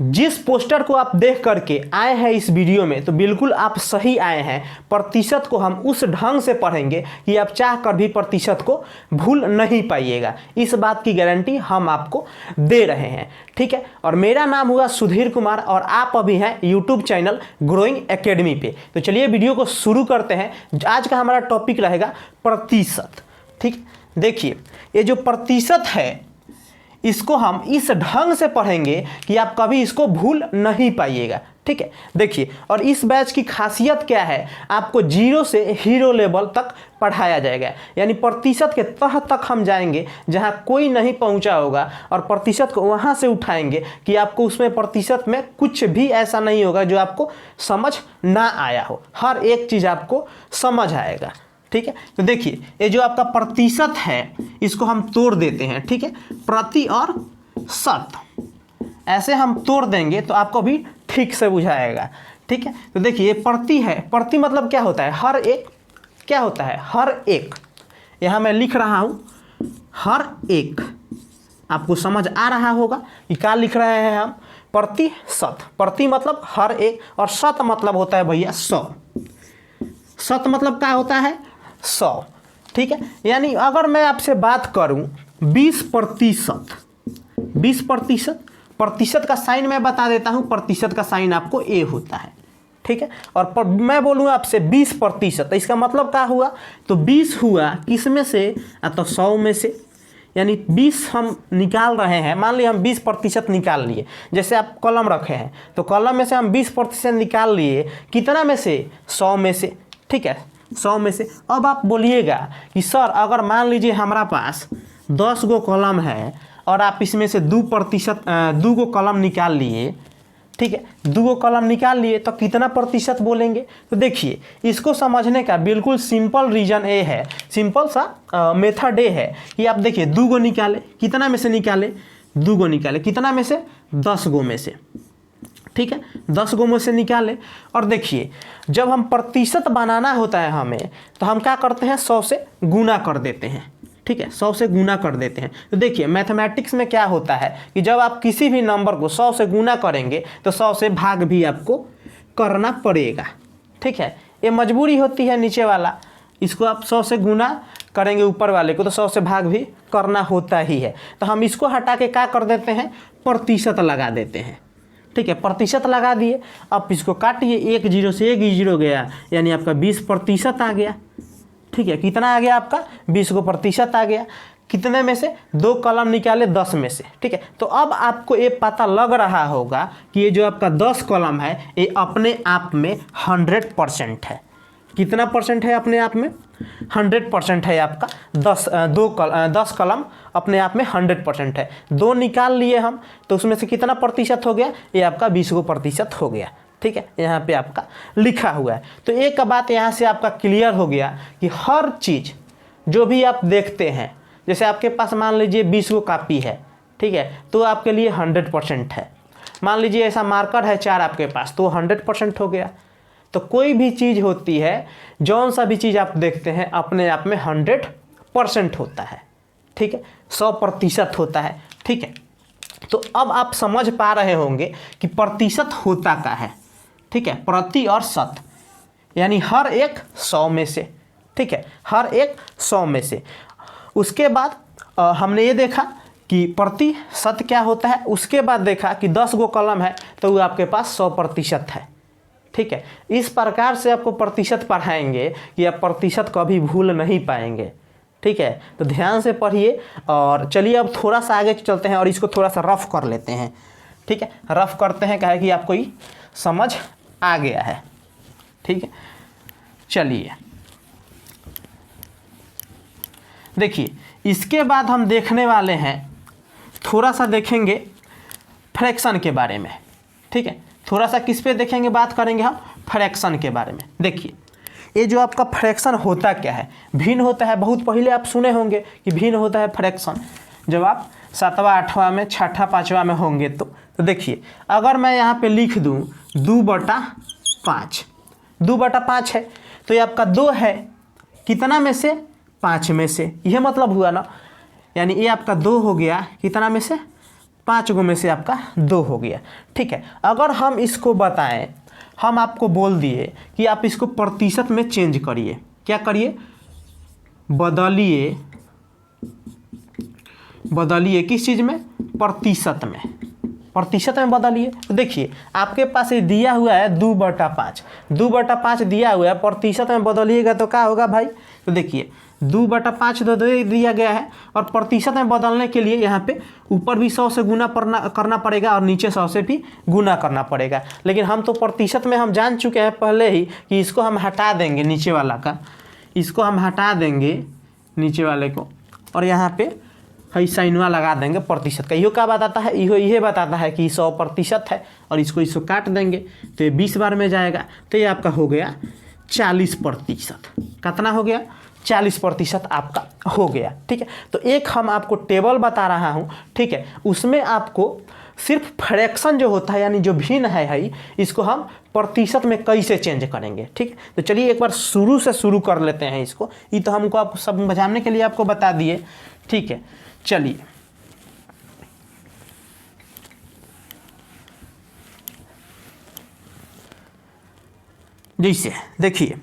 जिस पोस्टर को आप देख करके आए हैं इस वीडियो में तो बिल्कुल आप सही आए हैं। प्रतिशत को हम उस ढंग से पढ़ेंगे कि आप चाह कर भी प्रतिशत को भूल नहीं पाइएगा। इस बात की गारंटी हम आपको दे रहे हैं, ठीक है। और मेरा नाम हुआ सुधीर कुमार और आप अभी हैं यूट्यूब चैनल ग्रोइंग एकेडमी पे। तो चलिए वीडियो को शुरू करते हैं। आज का हमारा टॉपिक रहेगा प्रतिशत, ठीक। देखिए ये जो प्रतिशत है इसको हम इस ढंग से पढ़ेंगे कि आप कभी इसको भूल नहीं पाइएगा, ठीक है। देखिए और इस बैच की खासियत क्या है, आपको जीरो से हीरो लेवल तक पढ़ाया जाएगा, यानी प्रतिशत के तह तक हम जाएंगे जहां कोई नहीं पहुंचा होगा और प्रतिशत को वहां से उठाएंगे कि आपको उसमें प्रतिशत में कुछ भी ऐसा नहीं होगा जो आपको समझ ना आया हो। हर एक चीज़ आपको समझ आएगा, ठीक है। तो देखिए ये जो आपका प्रतिशत है इसको हम तोड़ देते हैं, ठीक है। प्रति और शत ऐसे हम तोड़ देंगे तो आपको भी ठीक से बुझाएगा, ठीक है। तो देखिए ये प्रति है, प्रति मतलब क्या होता है, हर एक, क्या होता है, हर एक। यहाँ मैं लिख रहा हूँ हर एक, आपको समझ आ रहा होगा कि क्या लिख रहे हैं हम, प्रतिशत। प्रति मतलब हर एक और शत मतलब होता है भैया 100। शत मतलब क्या होता है, 100, ठीक है। यानी अगर मैं आपसे बात करूं 20%, 20%, प्रतिशत का साइन मैं बता देता हूं, प्रतिशत का साइन आपको ए होता है, ठीक है। और मैं बोलूँ आपसे 20%, तो इसका मतलब क्या हुआ, तो 20 हुआ किस में से, तो 100 में से। यानी 20 हम निकाल रहे हैं, मान लीजिए हम 20% निकाल लिए। जैसे आप कलम रखे हैं तो कलम में से हम 20% निकाल लिए, कितना में से, 100 में से, ठीक है, 100 में से। अब आप बोलिएगा कि सर अगर मान लीजिए हमारा पास 10 गो कलम है और आप इसमें से 2 गो कलम निकाल लिए, ठीक है, 2 गो कलम निकाल लिए तो कितना प्रतिशत बोलेंगे। तो देखिए इसको समझने का बिल्कुल सिंपल रीजन ये है, सिंपल सा मेथड ये है कि आप देखिए 2 गो निकाले, कितना में से निकाले, 2 गो निकाले, कितना में से, 10 गो में से, ठीक है, 10 गो में से निकाले। और देखिए जब हम प्रतिशत बनाना होता है हमें तो हम क्या करते हैं, 100 से गुना कर देते हैं, ठीक है, 100 से गुना कर देते हैं। तो देखिए मैथमेटिक्स में क्या होता है कि जब आप किसी भी नंबर को 100 से गुना करेंगे तो 100 से भाग भी आपको करना पड़ेगा, ठीक है। ये मजबूरी होती है, नीचे वाला इसको आप 100 से गुना करेंगे, ऊपर वाले को तो 100 से भाग भी करना होता ही है। तो हम इसको हटा के क्या कर देते हैं, प्रतिशत लगा देते हैं, ठीक है, प्रतिशत लगा दिए। अब इसको काटिए, 1 0 से 1 0 गया, यानी आपका 20% आ गया, ठीक है। कितना आ गया आपका, 20 को प्रतिशत आ गया। कितने में से, 2 कलम निकाले 10 में से, ठीक है। तो अब आपको ये पता लग रहा होगा कि ये जो आपका 10 कलम है ये अपने आप में 100% है। कितना परसेंट है अपने आप में, 100% है आपका। 10 कलम अपने आप में 100% है। 2 निकाल लिए हम तो उसमें से कितना प्रतिशत हो गया, ये आपका 20% हो गया, ठीक है। यहाँ पे आपका लिखा हुआ है। तो एक बात यहाँ से आपका क्लियर हो गया कि हर चीज़ जो भी आप देखते हैं, जैसे आपके पास मान लीजिए 20 गो कापी है, ठीक है, तो आपके लिए 100% है। मान लीजिए ऐसा मार्कर है 4 आपके पास, तो 100% हो गया। तो कोई भी चीज़ होती है, जौन सा भी चीज़ आप देखते हैं अपने आप में 100% होता है, ठीक है, 100% होता है, ठीक है। तो अब आप समझ पा रहे होंगे कि प्रतिशत होता क्या है, ठीक है, प्रति और शत, यानी हर एक 100 में से, ठीक है, हर एक 100 में से। उसके बाद हमने ये देखा कि प्रतिशत क्या होता है। उसके बाद देखा कि 10 गो कलम है तो वो आपके पास 100% है, ठीक है। इस प्रकार से आपको प्रतिशत पढ़ाएंगे कि आप प्रतिशत कभी भूल नहीं पाएंगे, ठीक है। तो ध्यान से पढ़िए। और चलिए अब थोड़ा सा आगे चलते हैं और इसको थोड़ा सा रफ कर लेते हैं, ठीक है। रफ करते हैं, क्या है कि आपको ये समझ आ गया है, ठीक है। चलिए देखिए इसके बाद हम देखने वाले हैं, थोड़ा सा देखेंगे फ्रैक्शन के बारे में, ठीक है। थोड़ा सा किस पे देखेंगे, बात करेंगे हम फ्रैक्शन के बारे में। देखिए ये जो आपका फ्रैक्शन होता क्या है, भिन्न होता है। बहुत पहले आप सुने होंगे कि भिन्न होता है फ्रैक्शन, जब आप 7वां 8वां में 6ठा 5वां में होंगे तो देखिए अगर मैं यहाँ पे लिख दूँ 2/5, 2/5 है तो ये आपका 2 है, कितना में से, 5 में से। यह मतलब हुआ ना, यानी ये आपका 2 हो गया, कितना में से, 5 गो में से आपका 2 हो गया। ठीक है, अगर हम इसको बताएं, हम आपको बोल दिए कि आप इसको प्रतिशत में चेंज करिए, क्या करिए, बदलिए किस चीज़ में, प्रतिशत में, प्रतिशत में बदलिए। तो देखिए आपके पास ये दिया हुआ है 2/5, 2/5 दिया हुआ है, प्रतिशत में बदलिएगा तो क्या होगा भाई। तो देखिए 2/5 दिया गया है और प्रतिशत में बदलने के लिए यहाँ पे ऊपर भी 100 से गुना करना पड़ेगा और नीचे 100 से भी गुना करना पड़ेगा। लेकिन हम तो प्रतिशत में हम जान चुके हैं पहले ही कि इसको हम हटा देंगे, नीचे वाला का इसको हम हटा देंगे नीचे वाले को, और यहाँ पे है साइनवा लगा देंगे प्रतिशत का। इहो क्या बताता है, इहो ये बताता है कि 100% है और इसको काट देंगे तो ये 20 बार में जाएगा, तो ये आपका हो गया 40%। कितना हो गया, 40% आपका हो गया। ठीक है, तो एक हम आपको टेबल बता रहा हूँ, ठीक है, उसमें आपको सिर्फ फ्रैक्शन जो होता है यानी जो भिन्न है इसको हम प्रतिशत में कैसे चेंज करेंगे। ठीक है, तो चलिए एक बार शुरू से शुरू कर लेते हैं इसको। ये तो हमको आप सब समझाने के लिए आपको बता दिए। ठीक है, चलिए जैसे देखिए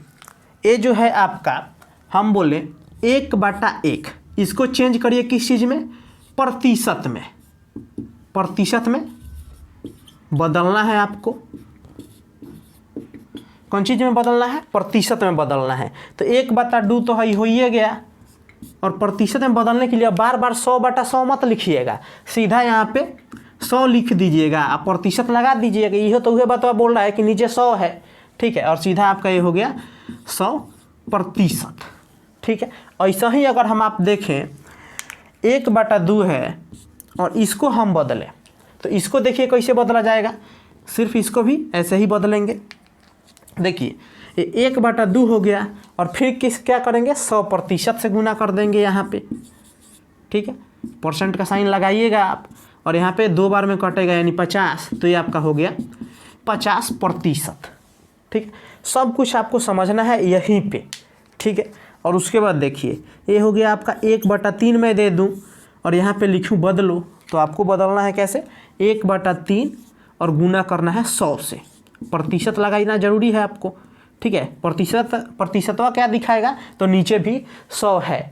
ये जो है आपका, हम बोले 1/1, इसको चेंज करिए किस चीज़ में, प्रतिशत में, प्रतिशत में बदलना है आपको। कौन चीज़ में बदलना है, प्रतिशत में बदलना है। तो 1/2 तो है हो ही गया, और प्रतिशत में बदलने के लिए बार बार 100/100 मत लिखिएगा, सीधा यहाँ पे 100 लिख दीजिएगा, आप प्रतिशत लगा दीजिएगा। यह तो वह बात बोल रहा है कि नीचे 100 है। ठीक है, और सीधा आपका ये हो गया 100%। ठीक है, ऐसा ही अगर हम आप देखें 1/2 है और इसको हम बदलें तो इसको देखिए कैसे बदला जाएगा, सिर्फ इसको भी ऐसे ही बदलेंगे। देखिए ये 1/2 हो गया और फिर क्या करेंगे, 100% से गुना कर देंगे यहाँ पे। ठीक है, परसेंट का साइन लगाइएगा आप, और यहाँ पे 2 बार में कटेगा यानी 50, तो ये आपका हो गया 50%। ठीक, सब कुछ आपको समझना है यहीं पे। ठीक है, और उसके बाद देखिए ये हो गया आपका 1/3 में दे दूँ और यहाँ पे लिखूँ बदलो, तो आपको बदलना है कैसे, 1/3 और गुना करना है 100 से, प्रतिशत लगाना जरूरी है आपको। ठीक है, प्रतिशतवा क्या दिखाएगा, तो नीचे भी 100 है,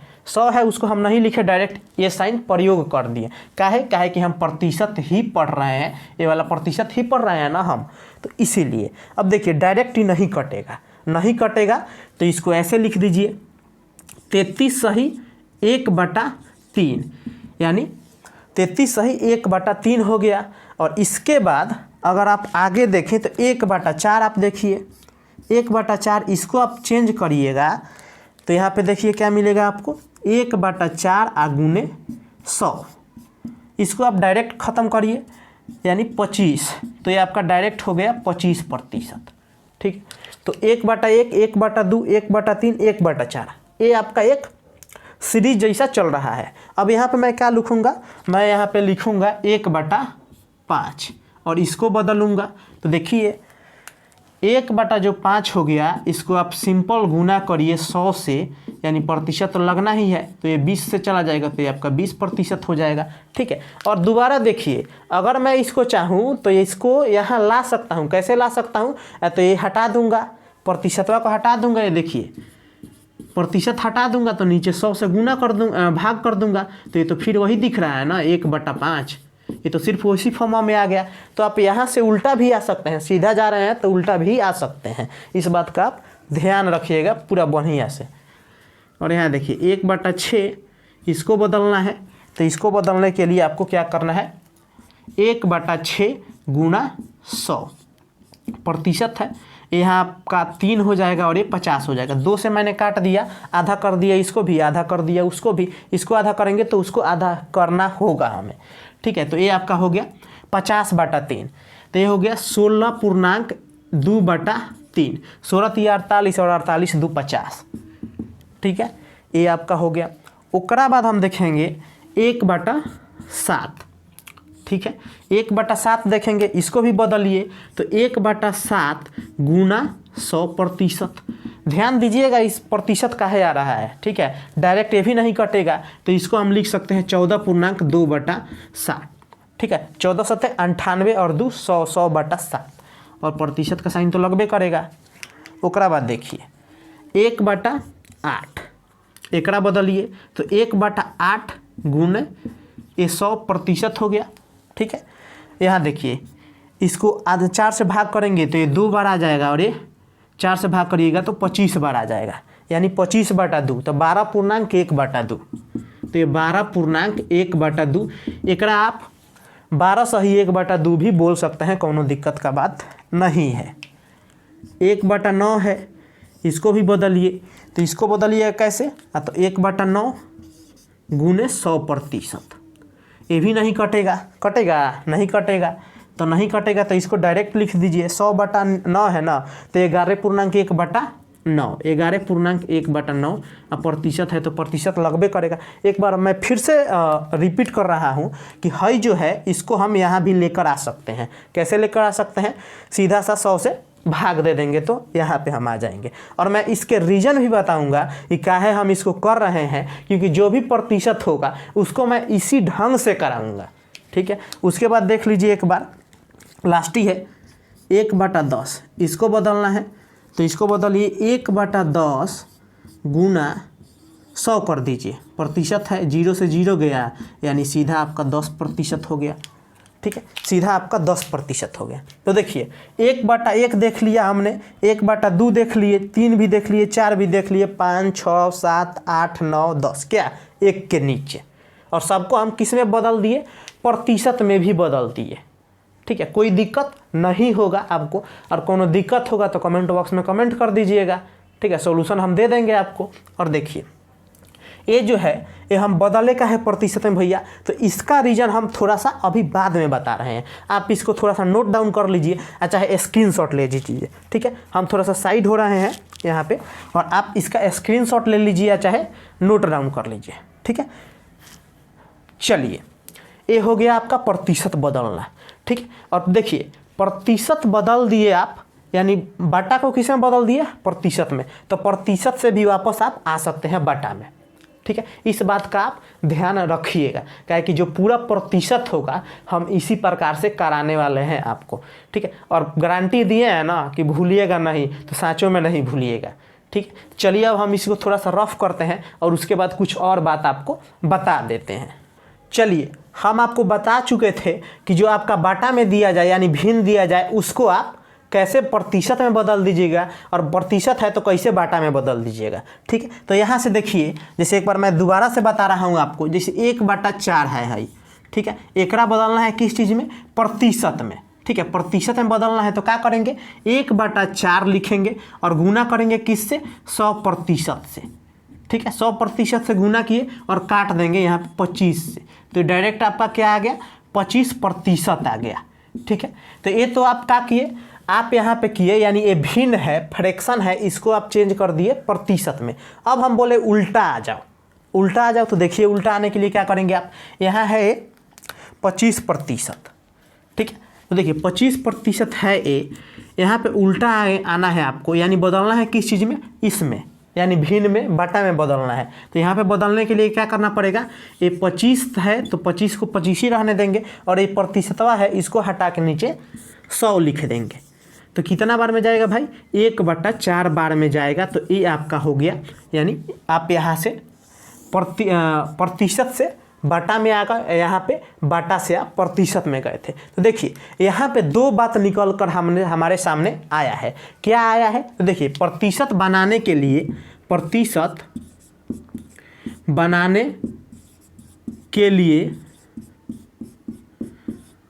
उसको हम नहीं लिखे, डायरेक्ट ये साइन प्रयोग कर दिए। काहे कि हम प्रतिशत ही पढ़ रहे हैं, ये वाला प्रतिशत ही पढ़ रहे हैं ना हम, तो इसीलिए। अब देखिए डायरेक्ट ही नहीं कटेगा तो इसको ऐसे लिख दीजिए, 33 सही 1/3, यानी 33 सही 1/3 हो गया। और इसके बाद अगर आप आगे देखें तो 1/4 आप देखिए, 1/4 इसको आप चेंज करिएगा तो यहाँ पे देखिए क्या मिलेगा आपको, 1/4 गुने 100, इसको आप डायरेक्ट ख़त्म करिए यानी 25, तो ये आपका डायरेक्ट हो गया 25%। ठीक, तो 1/1, 1/2, 1/3, 1/4, ये आपका एक सीरीज जैसा चल रहा है। अब यहाँ पे मैं क्या लिखूँगा, मैं यहाँ पे लिखूँगा 1/5 और इसको बदलूँगा। तो देखिए 1/5 हो गया, इसको आप सिंपल गुना करिए 100 से, यानी प्रतिशत तो लगना ही है, तो ये 20 से चला जाएगा तो ये आपका 20% हो जाएगा। ठीक है, और दोबारा देखिए अगर मैं इसको चाहूँ तो इसको यहाँ ला सकता हूँ, कैसे ला सकता हूँ, तो ये हटा दूँगा, प्रतिशतवा को हटा दूँगा, ये देखिए प्रतिशत हटा दूँगा तो नीचे 100 से गुना कर दूँगा, भाग कर दूँगा, तो ये तो फिर वही दिख रहा है ना 1/5, ये तो सिर्फ उसी फॉर्म में आ गया। तो आप यहाँ से उल्टा भी आ सकते हैं, सीधा जा रहे हैं तो उल्टा भी आ सकते हैं, इस बात का आप ध्यान रखिएगा पूरा बढ़िया से। और यहाँ देखिए 1/6 इसको बदलना है, तो इसको बदलने के लिए आपको क्या करना है, 1/6 गुना 100, प्रतिशत है, यहाँ आपका 3 हो जाएगा और ये 50 हो जाएगा। 2 से मैंने काट दिया, आधा कर दिया इसको भी, आधा कर दिया उसको भी, इसको आधा करेंगे तो उसको आधा करना होगा हमें। ठीक है, तो ये आपका हो गया 50/3, तो ये हो गया 16.2/3, 16 × 48 और 48 × 2 = 50। ठीक है, ये आपका हो गया। उसके बाद हम देखेंगे 1/7। ठीक है, 1/7 देखेंगे, इसको भी बदलिए, तो 1/7 गुना 100%। ध्यान दीजिएगा इस प्रतिशत काहे आ रहा है। ठीक है, डायरेक्ट ये भी नहीं कटेगा, तो इसको हम लिख सकते हैं 14.2/60। ठीक है, 14 सत्ते 98 और 2 100, 100/7 और प्रतिशत का साइन तो लगबे करेगा। ओकरा बाद देखिए 1/8 एकरा बदलिए तो 1/8 गुने ये 100% हो गया। ठीक है, यहाँ देखिए इसको आधा 4 से भाग करेंगे तो ये 2 बार आ जाएगा और ये 4 से भाग करिएगा तो 25 बार आ जाएगा, यानी 25/2 तो 12.1/2। तो ये 12.1/2 एकरा आप 12 सही 1/2 भी बोल सकते हैं, कोनो दिक्कत का बात नहीं है। 1/9 है, इसको भी बदलिए तो इसको बदलिए कैसे, तो 1/9 गुने 100%। ये भी नहीं कटेगा, कटेगा नहीं कटेगा, तो नहीं कटेगा तो इसको डायरेक्ट लिख दीजिए। 100/9 है ना, तो 11.1/9, 11.1/9 अब प्रतिशत है तो प्रतिशत लगबे करेगा। एक बार मैं फिर से रिपीट कर रहा हूँ कि हई जो है इसको हम यहाँ भी लेकर आ सकते हैं। कैसे लेकर आ सकते हैं, सीधा सा 100 से भाग दे देंगे तो यहाँ पे हम आ जाएंगे। और मैं इसके रीज़न भी बताऊंगा कि काहे हम इसको कर रहे हैं, क्योंकि जो भी प्रतिशत होगा उसको मैं इसी ढंग से कराऊंगा। ठीक है, उसके बाद देख लीजिए एक बार लास्ट ही है 1/10, इसको बदलना है तो इसको बदलिए 1/10 गुना 100 कर दीजिए। प्रतिशत है, 0 से 0 गया यानी सीधा आपका 10% हो गया। ठीक है, सीधा आपका 10% हो गया। तो देखिए 1/1 देख लिया हमने, 1/2 देख लिए, 3 भी देख लिए, 4 भी देख लिए, 5 6 7 8 9 10 क्या 1 के नीचे, और सबको हम किस में बदल दिए, प्रतिशत में भी बदल दिए। ठीक है, कोई दिक्कत नहीं होगा आपको, और कोनो दिक्कत होगा तो कमेंट बॉक्स में कमेंट कर दीजिएगा। ठीक है, सॉल्यूशन हम दे देंगे आपको। और देखिए ये जो है ये हम बदले का है प्रतिशत में भैया, तो इसका रीज़न हम थोड़ा सा अभी बाद में बता रहे हैं। आप इसको थोड़ा सा नोट डाउन कर लीजिए, चाहे स्क्रीनशॉट ले लीजिए। ठीक है, हम थोड़ा सा साइड हो रहे हैं यहाँ पे, और आप इसका स्क्रीनशॉट ले लीजिए या चाहे नोट डाउन कर लीजिए। ठीक है, चलिए ये हो गया आपका प्रतिशत बदलना। ठीक है, और देखिए प्रतिशत बदल दिए आप, यानी बटा को किस में बदल दिए, प्रतिशत में, तो प्रतिशत से भी वापस आप आ सकते हैं बटा में। ठीक है, इस बात का आप ध्यान रखिएगा, क्या कि जो पूरा प्रतिशत होगा हम इसी प्रकार से कराने वाले हैं आपको। ठीक है, और गारंटी दिए हैं ना कि भूलिएगा नहीं, तो सांचों में नहीं भूलिएगा। ठीक है, चलिए अब हम इसको थोड़ा सा रफ करते हैं और उसके बाद कुछ और बात आपको बता देते हैं। चलिए, हम आपको बता चुके थे कि जो आपका बाटा में दिया जाए यानी भिन्न दिया जाए उसको आप कैसे प्रतिशत में बदल दीजिएगा, और प्रतिशत है तो कैसे बाटा में बदल दीजिएगा। ठीक है, तो यहाँ से देखिए, जैसे एक बार मैं दोबारा से बता रहा हूँ आपको, जैसे 1/4 है। ठीक है, एकरा बदलना है किस चीज़ में, प्रतिशत में। ठीक है, प्रतिशत में बदलना है तो क्या करेंगे, 1/4 लिखेंगे और गुना करेंगे किससे, 100% से। ठीक है, 100% से गुना किए और काट देंगे यहाँ पे 25 से, तो डायरेक्ट आपका क्या आ गया, 25% आ गया। ठीक है, तो ये तो आप क्या किए, आप यहाँ पे किए, यानी ये भिन्न है, फ्रैक्शन है, इसको आप चेंज कर दिए प्रतिशत में। अब हम बोले उल्टा आ जाओ, उल्टा आ जाओ, तो देखिए उल्टा आने के लिए क्या करेंगे आप, यहाँ है 25%। ठीक है, तो देखिए 25% है ये, यहाँ पे उल्टा आना है आपको, यानी बदलना है किस चीज़ में, इसमें, यानी भिन्न में बटा में बदलना है। तो यहाँ पे बदलने के लिए क्या करना पड़ेगा, ये 25 है तो 25 को 25 ही रहने देंगे, और ये प्रतिशतवा है इसको हटा के नीचे 100 लिख देंगे। तो कितना बार में जाएगा भाई, 1/4 बार में जाएगा। तो ये आपका हो गया, यानी आप यहाँ से प्रतिशत से बटा में आ गए, यहाँ पे बटा से आप प्रतिशत में गए थे। तो देखिए यहाँ पे 2 बात निकल कर हमारे सामने आया है। क्या आया है, तो देखिए प्रतिशत बनाने के लिए, प्रतिशत बनाने के लिए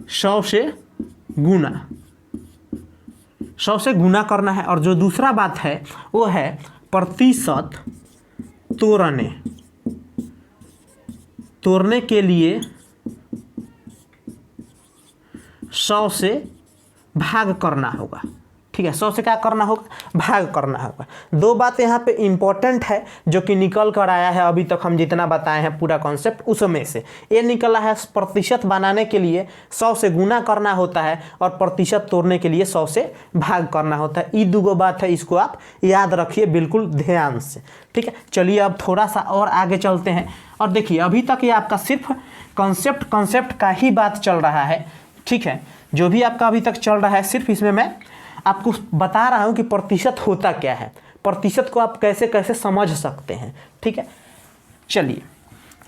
100 से गुना करना है, और जो दूसरा बात है वो है प्रतिशत तोड़ने के लिए 100 से भाग करना होगा। ठीक है, 100 से क्या करना होगा, भाग करना होगा। दो बात यहाँ पे इंपॉर्टेंट है जो कि निकल कर आया है अभी तक हम जितना बताए हैं पूरा कॉन्सेप्ट उसमें से। ये निकला है प्रतिशत बनाने के लिए 100 से गुना करना होता है और प्रतिशत तोड़ने के लिए 100 से भाग करना होता है। ये दो बात है, इसको आप याद रखिए बिल्कुल ध्यान से, ठीक है। चलिए अब थोड़ा सा और आगे चलते हैं और देखिए अभी तक ये आपका सिर्फ कॉन्सेप्ट का ही बात चल रहा है, ठीक है। जो भी आपका अभी तक चल रहा है सिर्फ इसमें मैं आपको बता रहा हूं कि प्रतिशत होता क्या है, प्रतिशत को आप कैसे कैसे समझ सकते हैं, ठीक है। चलिए,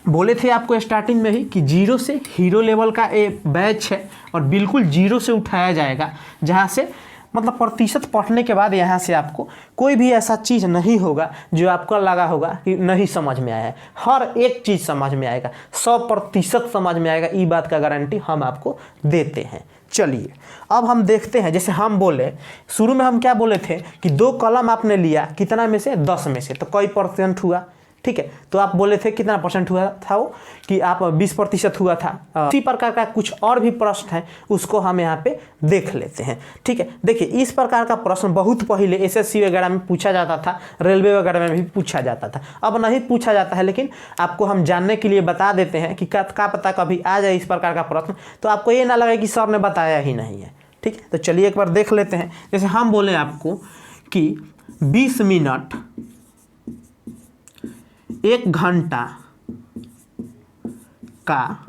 बोले थे आपको स्टार्टिंग में ही कि जीरो से हीरो लेवल का एक बैच है और बिल्कुल जीरो से उठाया जाएगा, जहां से मतलब प्रतिशत पढ़ने के बाद यहाँ से आपको कोई भी ऐसा चीज़ नहीं होगा जो आपको लगा होगा कि नहीं समझ में आया है। हर एक चीज़ समझ में आएगा, 100% समझ में आएगा, ये बात का गारंटी हम आपको देते हैं। चलिए अब हम देखते हैं, जैसे हम बोले शुरू में हम क्या बोले थे कि 2 कलम आपने लिया कितना में से, 10 में से, तो कई परसेंट हुआ, ठीक है। तो आप बोले थे कितना परसेंट हुआ था वो, कि आप 20% हुआ था। इसी प्रकार का कुछ और भी प्रश्न है उसको हम यहाँ पे देख लेते हैं, ठीक है। देखिए इस प्रकार का प्रश्न बहुत पहले एसएससी वगैरह में पूछा जाता था, रेलवे वगैरह में भी पूछा जाता था, अब नहीं पूछा जाता है, लेकिन आपको हम जानने के लिए बता देते हैं कि क्या पता कभी आ जाए इस प्रकार का प्रश्न, तो आपको ये ना लगे कि सर ने बताया ही नहीं है, ठीक है। तो चलिए एक बार देख लेते हैं। जैसे हम बोले आपको कि 20 मिनट 1 घंटा का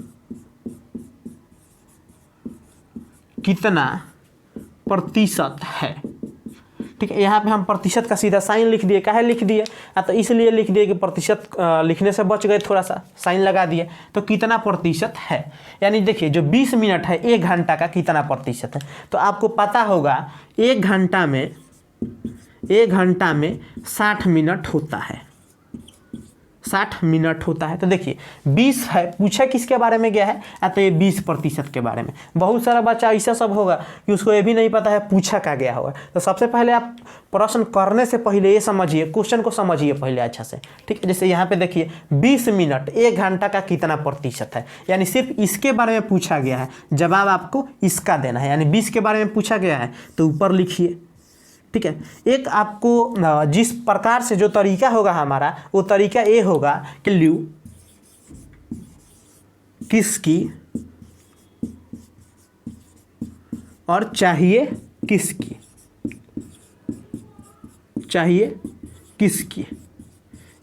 कितना प्रतिशत है, ठीक है। यहाँ पे हम प्रतिशत का सीधा साइन लिख दिए, काहे लिख दिए, तो इसलिए लिख दिए कि प्रतिशत लिखने से बच गए, थोड़ा सा साइन लगा दिए, तो कितना प्रतिशत है। यानी देखिए जो 20 मिनट है 1 घंटा का कितना प्रतिशत है, तो आपको पता होगा 1 घंटा में 60 मिनट होता है, 60 मिनट होता है। तो देखिए 20 है, पूछा किसके बारे में गया है, तो ये 20% के बारे में। बहुत सारा बच्चा ऐसा सब होगा कि उसको ये भी नहीं पता है पूछा क्या गया होगा। तो सबसे पहले आप प्रश्न करने से पहले ये समझिए, क्वेश्चन को समझिए पहले अच्छा से, ठीक है। जैसे यहाँ पे देखिए 20 मिनट 1 घंटा का कितना प्रतिशत है, यानी सिर्फ इसके बारे में पूछा गया है, जवाब आपको इसका देना है। यानी 20 के बारे में पूछा गया है तो ऊपर लिखिए, ठीक है। एक आपको जिस प्रकार से जो तरीका होगा हमारा, वो तरीका ये होगा कि ल्यू किसकी और चाहिए किसकी,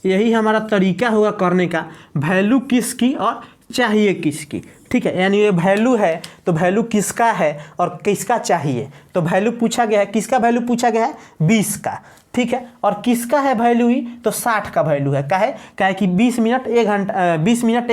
यही हमारा तरीका होगा करने का। वैल्यू किसकी और चाहिए किसकी, ठीक है। यानी ये वैल्यू है तो वैल्यू किसका है और किसका चाहिए, तो वैल्यू पूछा गया है, किसका वैल्यू पूछा गया है, 20 का, ठीक है। और किसका है वैल्यू ही, तो 60 का वैल्यू है। काहे कि 20 मिनट 1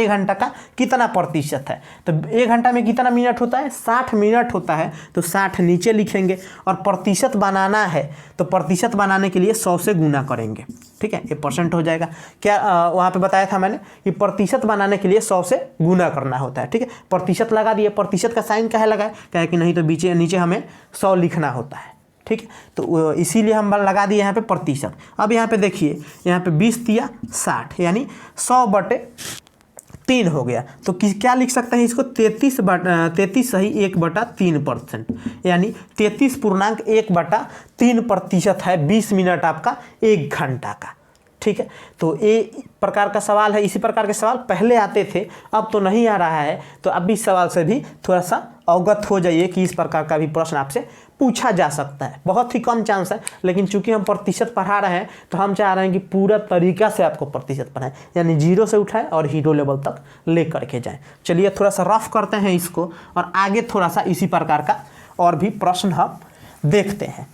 घंटा का कितना प्रतिशत है, तो 1 घंटा में कितना मिनट होता है, 60 मिनट होता है, तो 60 नीचे लिखेंगे। और प्रतिशत बनाना है तो प्रतिशत बनाने के लिए 100 से गुना करेंगे, ठीक है। ये परसेंट हो जाएगा। क्या वहाँ पे बताया था मैंने कि प्रतिशत बनाने के लिए 100 से गुना करना होता है, ठीक है। प्रतिशत लगा दिए, प्रतिशत का साइन काहे लगाए, क्या कि नहीं तो नीचे हमें 100 लिखना होता है, ठीक है। तो इसीलिए हम लगा दिए यहाँ पे प्रतिशत। अब यहाँ पे देखिए, यहाँ पे 20 दिया 60, यानी 100/3 हो गया। तो क्या लिख सकते हैं इसको, 33 सही 1/3%, यानी 33.1/3% है 20 मिनट आपका 1 घंटा का, ठीक है। तो ये प्रकार का सवाल है, इसी प्रकार के सवाल पहले आते थे, अब तो नहीं आ रहा है। तो अब इस सवाल से भी थोड़ा सा अवगत हो जाइए कि इस प्रकार का भी प्रश्न आपसे पूछा जा सकता है। बहुत ही कम चांस है, लेकिन चूंकि हम प्रतिशत पढ़ा रहे हैं तो हम चाह रहे हैं कि पूरा तरीका से आपको प्रतिशत पढ़ाएं, यानी 0 से उठाएं और हीरो लेवल तक ले करके जाएं। चलिए थोड़ा सा रफ करते हैं इसको और आगे थोड़ा सा इसी प्रकार का और भी प्रश्न हम देखते हैं,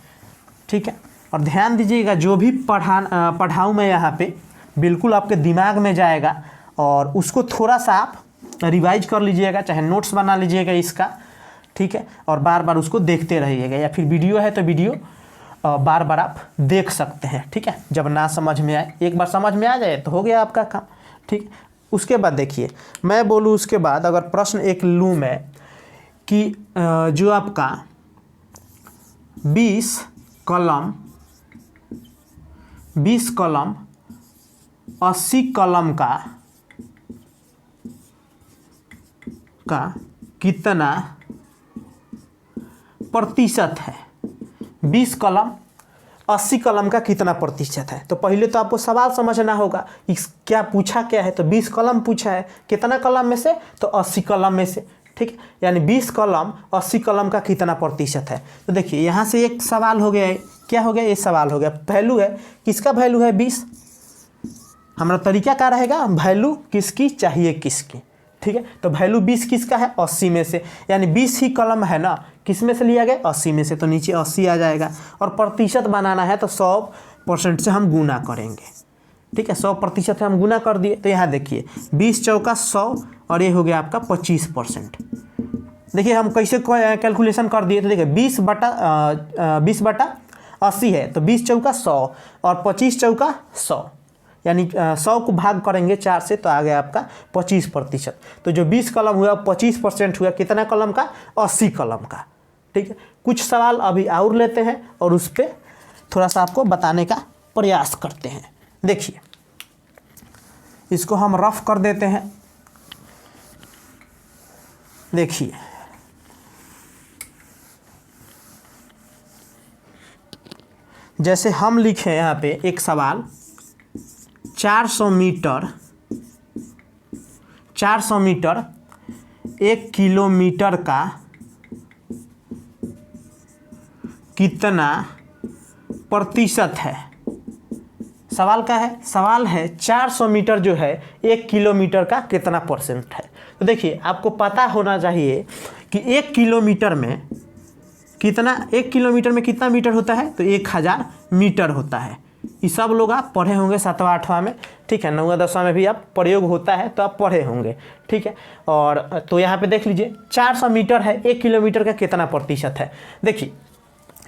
ठीक है। और ध्यान दीजिएगा, जो भी पढ़ाऊँ मैं यहाँ पे बिल्कुल आपके दिमाग में जाएगा और उसको थोड़ा सा आप रिवाइज कर लीजिएगा, चाहे नोट्स बना लीजिएगा इसका, ठीक है। और बार बार उसको देखते रहिएगा, या फिर वीडियो है तो वीडियो बार बार आप देख सकते हैं, ठीक है। जब ना समझ में आए, एक बार समझ में आ जाए तो हो गया आपका काम, ठीक। उसके बाद देखिए मैं बोलूँ, उसके बाद अगर प्रश्न एक लूँ मैं कि जो आपका 20 कलम 80 कलम का कितना प्रतिशत है, 20 कलम 80 कलम का कितना प्रतिशत है। तो पहले तो आपको सवाल समझना होगा इस क्या पूछा क्या है। तो 20 कलम पूछा है, कितना कलम में से, तो 80 कलम में से, ठीक है। यानी 20 कलम 80 कलम का कितना प्रतिशत है। तो देखिए यहाँ से एक सवाल हो गया है, क्या हो गया, ये सवाल हो गया, वैल्यू है, किसका वैल्यू है 20। हमारा तरीका क्या रहेगा, वैल्यू किसकी चाहिए किसकी, ठीक है। तो वैल्यू 20 किसका है, 80 में से, यानी 20 ही कलम है ना, किस में से लिया गया, 80 में से, तो नीचे 80 आ जाएगा। और प्रतिशत बनाना है तो 100% से हम गुना करेंगे, ठीक है। 100% से हम गुना कर दिए। तो यहाँ देखिए 20 चौका 100 और ये हो गया आपका 25%। देखिए हम कैसे कैलकुलेशन कर दिए। तो देखिए 20 बटा 80 है, तो 20 चौका 100 और 25 चौका 100, यानी 100 को भाग करेंगे 4 से, तो आ गया आपका 25%। तो जो 20 कलम हुआ 25% हुआ कितना कलम का, 80 कलम का, ठीक है। कुछ सवाल अभी और लेते हैं और उस पर थोड़ा सा आपको बताने का प्रयास करते हैं। देखिए इसको हम रफ कर देते हैं। देखिए जैसे हम लिखे यहाँ पे एक सवाल, 400 मीटर 1 किलोमीटर का कितना प्रतिशत है। सवाल क्या है, सवाल है 400 मीटर जो है 1 किलोमीटर का कितना परसेंट है। तो देखिए आपको पता होना चाहिए कि 1 किलोमीटर में कितना, 1 किलोमीटर में कितना मीटर होता है, तो 1000 मीटर होता है। ये सब लोग आप पढ़े होंगे 7वां 8वां में, ठीक है। 9वां 10वां में भी आप प्रयोग होता है तो आप पढ़े होंगे, ठीक है। और तो यहाँ पे देख लीजिए 400 मीटर है, 1 किलोमीटर का कितना प्रतिशत है। देखिए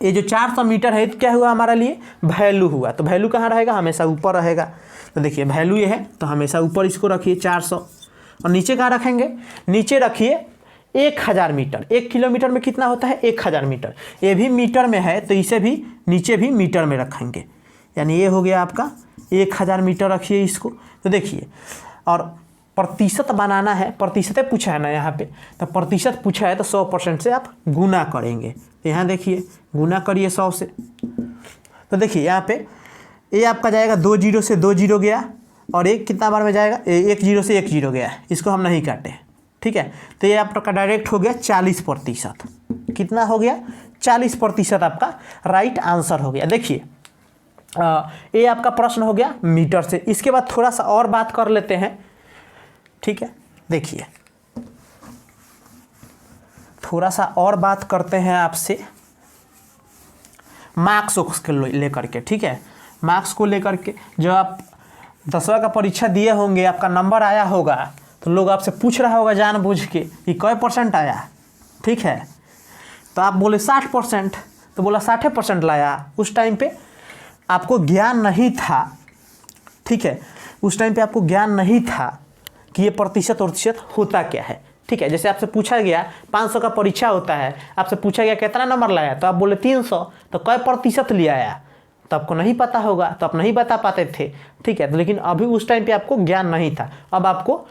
ये जो 400 मीटर है तो क्या हुआ हमारे लिए, वैल्यू हुआ। तो वैल्यू कहाँ रहेगा, हमेशा ऊपर रहेगा। तो देखिए वैल्यू ये है तो हमेशा ऊपर इसको रखिए 400, और नीचे कहाँ रखेंगे, नीचे रखिए 1000 मीटर। 1 किलोमीटर में कितना होता है, 1000 मीटर। ये भी मीटर में है तो इसे भी नीचे भी मीटर में रखेंगे, यानी ये हो गया आपका 1000 मीटर रखिए इसको। तो देखिए और प्रतिशत बनाना है, प्रतिशत पूछा है ना यहाँ पे, तो प्रतिशत पूछा है तो 100% से आप गुना करेंगे। तो यहाँ देखिए गुना करिए 100 से। तो देखिए यहाँ पे ये आपका जाएगा 2 जीरो से 2 जीरो गया, और एक कितना बार में जाएगा, 1 जीरो से 1 जीरो गया, इसको हम नहीं काटे, ठीक है। तो ये आपका डायरेक्ट हो गया 40%। कितना हो गया, 40% आपका राइट आंसर हो गया। देखिए ये आपका प्रश्न हो गया मीटर से। इसके बाद थोड़ा सा और बात कर लेते हैं, ठीक है। देखिए थोड़ा सा और बात करते हैं आपसे मार्क्स को लेकर के, ठीक है। मार्क्स को लेकर के जो आप 10वां का परीक्षा दिए होंगे, आपका नंबर आया होगा, तो लोग आपसे पूछ रहा होगा जानबूझ के कि कै % आया, ठीक है। तो आप बोले 60%, तो बोला 60% लाया। उस टाइम पे आपको ज्ञान नहीं था, ठीक है। उस टाइम पे आपको ज्ञान नहीं था कि ये प्रतिशत होता क्या है, ठीक है। जैसे आपसे पूछा गया 500 का परीक्षा होता है, आपसे पूछा गया कितना नंबर लाया, तो आप बोले 300, तो कै % लिया आया, तो आपको नहीं पता होगा, तो आप नहीं बता पाते थे, ठीक है। तो लेकिन अभी उस टाइम पे आपको ज्ञान नहीं था, अब आपको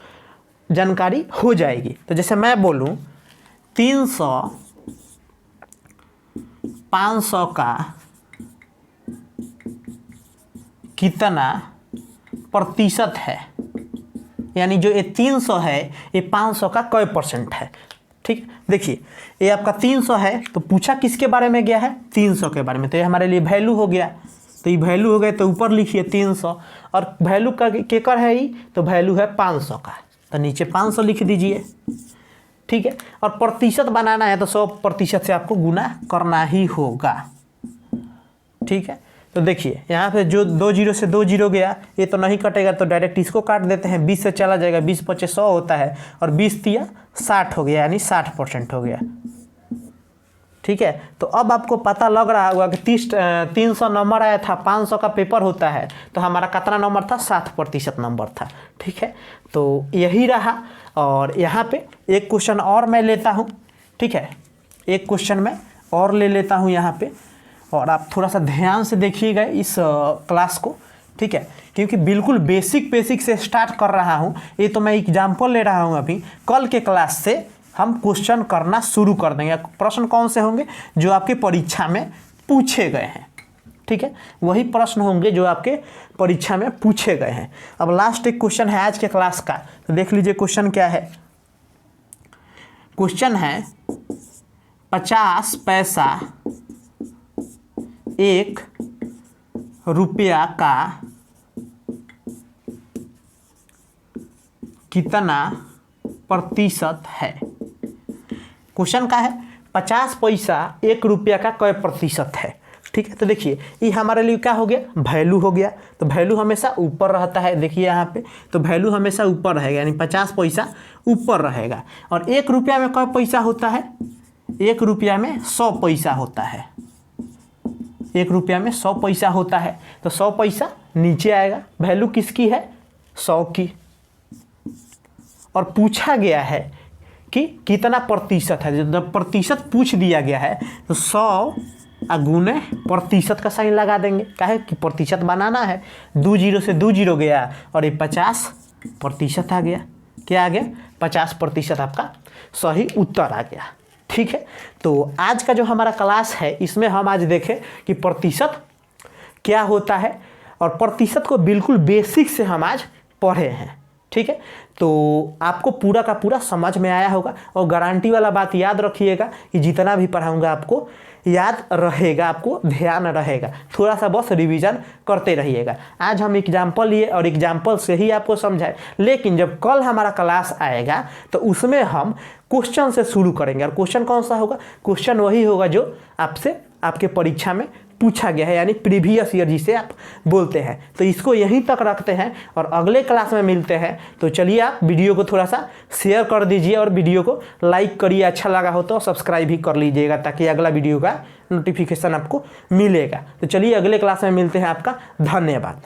जानकारी हो जाएगी। तो जैसे मैं बोलूँ 300 500 का कितना प्रतिशत है, यानी जो ये 300 है ये 500 का कै % है, ठीक। देखिए ये आपका 300 है तो पूछा किसके बारे में गया है, 300 के बारे में, तो ये हमारे लिए वैल्यू हो गया। तो ये वैल्यू हो गया तो ऊपर लिखिए 300, और वैल्यू का केकर है ये, तो वैल्यू है 500 का, तो नीचे 500 लिख दीजिए, ठीक है। और प्रतिशत बनाना है तो 100% से आपको गुना करना ही होगा, ठीक है। तो देखिए यहाँ पे जो 2 जीरो से 2 जीरो गया, ये तो नहीं कटेगा, तो डायरेक्ट इसको काट देते हैं। 20 से चला जाएगा, 20 × 100 होता है, और 20 × 60 हो गया, यानी 60% हो गया, ठीक है। तो अब आपको पता लग रहा होगा कि 300 नंबर आया था, 500 का पेपर होता है, तो हमारा कितना नंबर था, 60% नंबर था, ठीक है। तो यही रहा। और यहाँ पे एक क्वेश्चन और मैं लेता हूँ, ठीक है। एक क्वेश्चन मैं और ले लेता हूँ यहाँ पे, और आप थोड़ा सा ध्यान से देखिएगा इस क्लास को, ठीक है, क्योंकि बिल्कुल बेसिक से स्टार्ट कर रहा हूँ। ये तो मैं एग्जाम्पल ले रहा हूँ अभी, कल के क्लास से हम क्वेश्चन करना शुरू कर देंगे। प्रश्न कौन से होंगे, जो आपके परीक्षा में पूछे गए हैं। ठीक है, वही प्रश्न होंगे जो आपके परीक्षा में पूछे गए हैं। अब लास्ट एक क्वेश्चन है आज के क्लास का, तो देख लीजिए क्वेश्चन क्या है। क्वेश्चन है 50 पैसा 1 रुपया का कितना प्रतिशत है। क्वेश्चन का है 50 पैसा 1 रुपया का कै प्रतिशत है। ठीक है, तो देखिए ये हमारे लिए क्या हो गया, वैल्यू हो गया। तो वैल्यू हमेशा ऊपर रहता है, देखिए यहाँ पे, तो वैल्यू हमेशा ऊपर रहेगा, यानी 50 पैसा ऊपर रहेगा। और 1 रुपया में कै पैसा होता है, 1 रुपया में 100 पैसा होता है। 1 रुपया में 100 पैसा होता है, तो 100 पैसा नीचे आएगा। वैल्यू किसकी है, 100 की। और पूछा गया है कि कितना प्रतिशत है, जब प्रतिशत पूछ दिया गया है तो 100 गुने प्रतिशत का साइन लगा देंगे, काहे कि प्रतिशत बनाना है। 2 जीरो से 2 जीरो गया और ये 50% आ गया। क्या आ गया, 50% आपका सही उत्तर आ गया। ठीक है, तो आज का जो हमारा क्लास है इसमें हम आज देखें कि प्रतिशत क्या होता है, और प्रतिशत को बिल्कुल बेसिक से हम आज पढ़े हैं। ठीक है, तो आपको पूरा का पूरा समझ में आया होगा। और गारंटी वाला बात याद रखिएगा कि जितना भी पढ़ाऊंगा आपको याद रहेगा, आपको ध्यान रहेगा। थोड़ा सा बस रिवीजन करते रहिएगा। आज हम एग्जाम्पल लिए और एग्जाम्पल से ही आपको समझाए, लेकिन जब कल हमारा क्लास आएगा तो उसमें हम क्वेश्चन से शुरू करेंगे। और क्वेश्चन कौन सा होगा, क्वेश्चन वही होगा जो आपसे आपके परीक्षा में पूछा गया है, यानी प्रीवियस ईयर जिसे आप बोलते हैं। तो इसको यहीं तक रखते हैं और अगले क्लास में मिलते हैं। तो चलिए आप वीडियो को थोड़ा सा शेयर कर दीजिए और वीडियो को लाइक करिए, अच्छा लगा हो तो सब्सक्राइब भी कर लीजिएगा, ताकि अगला वीडियो का नोटिफिकेशन आपको मिलेगा। तो चलिए अगले क्लास में मिलते हैं। आपका धन्यवाद।